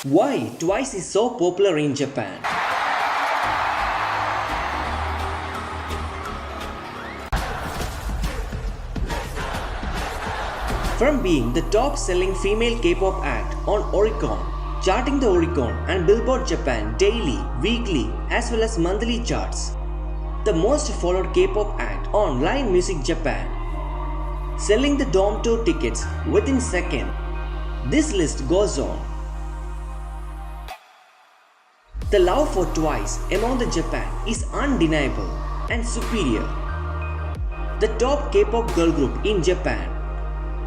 Why Twice is so popular in Japan? From being the top-selling female K-pop act on Oricon, charting the Oricon and Billboard Japan daily, weekly as well as monthly charts, the most followed K-pop act on Line Music Japan, selling the Dome Tour tickets within seconds. This list goes on. The love for Twice among the Japan is undeniable and superior. The top K-pop girl group in Japan,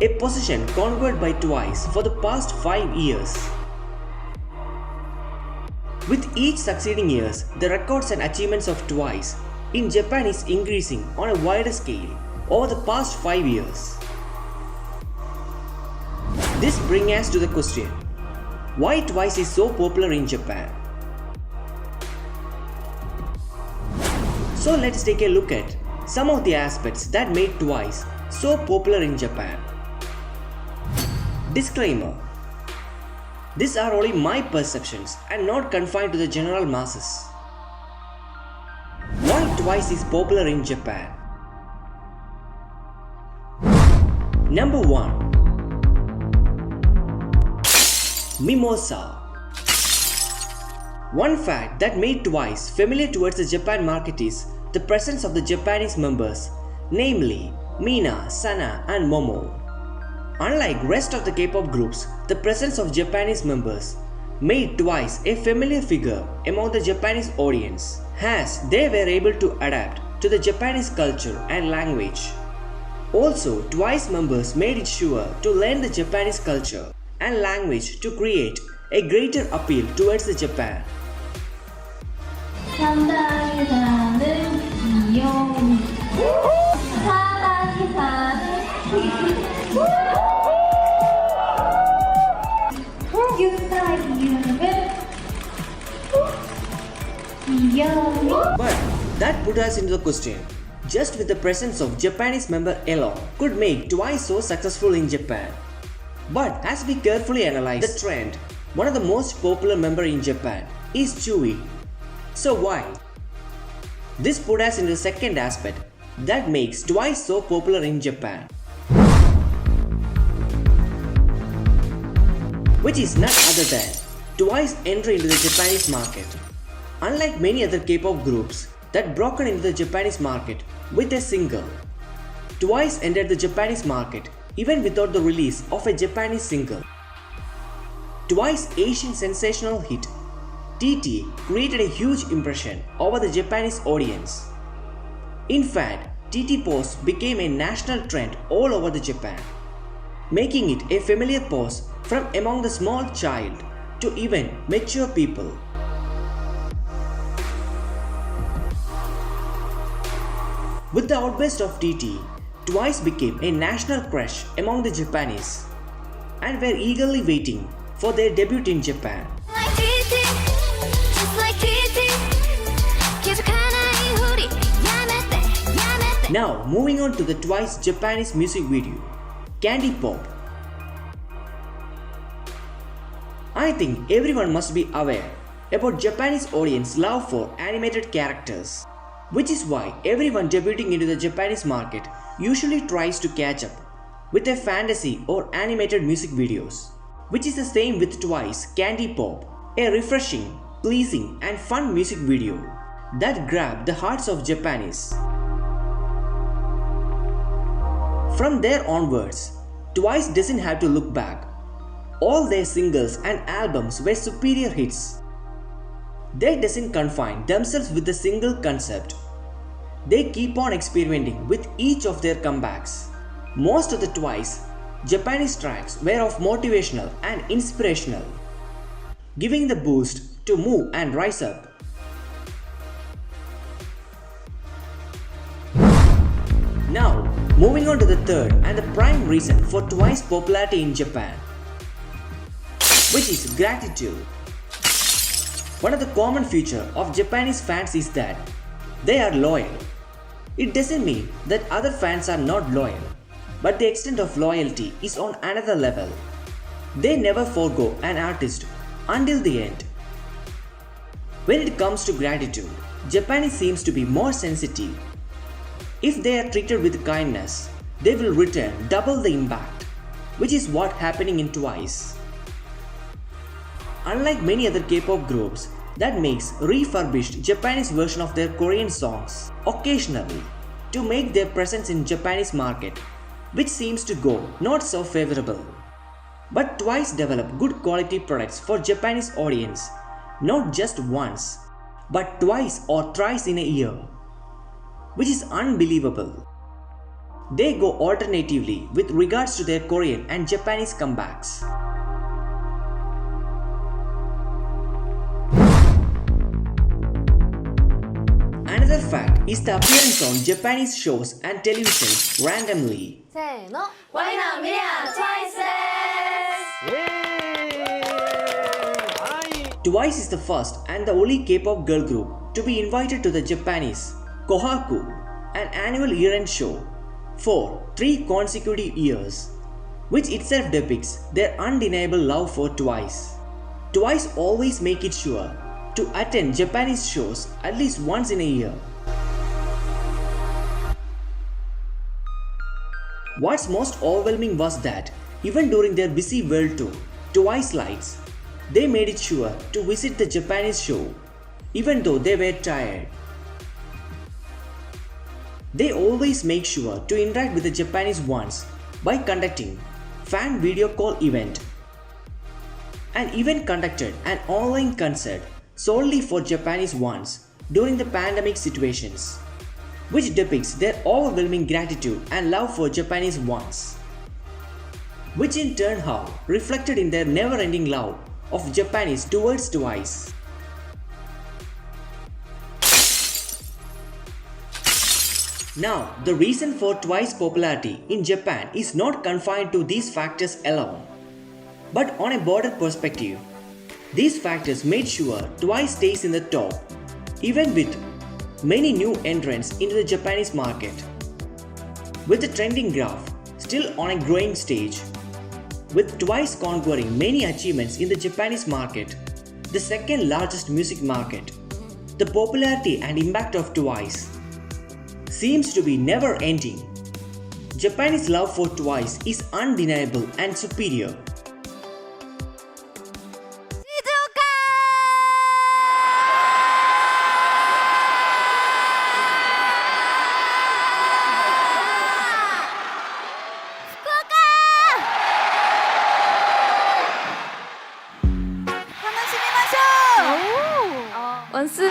a position conquered by Twice for the past 5 years. With each succeeding years, the records and achievements of Twice in Japan is increasing on a wider scale over the past 5 years. This brings us to the question, why Twice is so popular in Japan? So let's take a look at some of the aspects that made Twice so popular in Japan. Disclaimer: these are only my perceptions and not confined to the general masses. Why Twice is popular in Japan? Number 1. Mimosa. One fact that made Twice familiar towards the Japan market is the presence of the Japanese members, namely Mina, Sana and Momo. Unlike rest of the K-pop groups, the presence of Japanese members made Twice a familiar figure among the Japanese audience, as they were able to adapt to the Japanese culture and language. Also, Twice members made it sure to learn the Japanese culture and language to create a greater appeal towards the Japan. But that put us into the question, just with the presence of Japanese member alone could make Twice so successful in Japan. But as we carefully analyze the trend, one of the most popular member in Japan is Chewie. So why? This put us into the second aspect that makes Twice so popular in Japan, which is none other than Twice entry into the Japanese market. Unlike many other K-pop groups that broken into the Japanese market with a single, Twice entered the Japanese market even without the release of a Japanese single. Twice's Asian sensational hit TT created a huge impression over the Japanese audience. In fact, TT pose became a national trend all over the Japan, making it a familiar pose from among the small child to even mature people. With the outburst of TT, Twice became a national crush among the Japanese and were eagerly waiting for their debut in Japan. Now moving on to the Twice Japanese music video, Candy Pop. I think everyone must be aware about Japanese audience love for animated characters, which is why everyone debuting into the Japanese market usually tries to catch up with a fantasy or animated music videos, which is the same with Twice Candy Pop, a refreshing, pleasing and fun music video that grabbed the hearts of Japanese. From there onwards, Twice doesn't have to look back. All their singles and albums were superior hits. They doesn't confine themselves with the single concept. They keep on experimenting with each of their comebacks. Most of the Twice Japanese tracks were of motivational and inspirational, giving the boost to move and rise up. Now, moving on to the third and the prime reason for Twice popularity in Japan, which is gratitude. One of the common features of Japanese fans is that they are loyal. It doesn't mean that other fans are not loyal, but the extent of loyalty is on another level. They never forego an artist until the end. When it comes to gratitude, Japanese seems to be more sensitive. If they are treated with kindness, they will return double the impact, which is what happening in Twice. Unlike many other K-pop groups that makes refurbished Japanese version of their Korean songs occasionally to make their presence in Japanese market, which seems to go not so favorable. But Twice develop good quality products for Japanese audience, not just once, but twice or thrice in a year, which is unbelievable. They go alternatively with regards to their Korean and Japanese comebacks. Another fact is the appearance on Japanese shows and televisions randomly. せーのワイナーミリアントワイスです Twice is the first and the only K-pop girl group to be invited to the Japanese Kohaku, an annual year-end show, for 3 consecutive years, which itself depicts their undeniable love for Twice. Twice always make it sure to attend Japanese shows at least once in a year. What's most overwhelming was that even during their busy world tour, Twice Lights, they made it sure to visit the Japanese show, even though they were tired. They always make sure to interact with the Japanese ones by conducting fan video call event, and even conducted an online concert solely for Japanese ones during the pandemic situations, which depicts their overwhelming gratitude and love for Japanese ones, which in turn have reflected in their never-ending love of Japanese towards Twice. Now, the reason for Twice popularity in Japan is not confined to these factors alone, but on a broader perspective. These factors made sure Twice stays in the top, even with many new entrants into the Japanese market. With the trending graph still on a growing stage, with Twice conquering many achievements in the Japanese market, the second largest music market, the popularity and impact of Twice seems to be never ending. Japanese love for Twice is undeniable and superior. 원스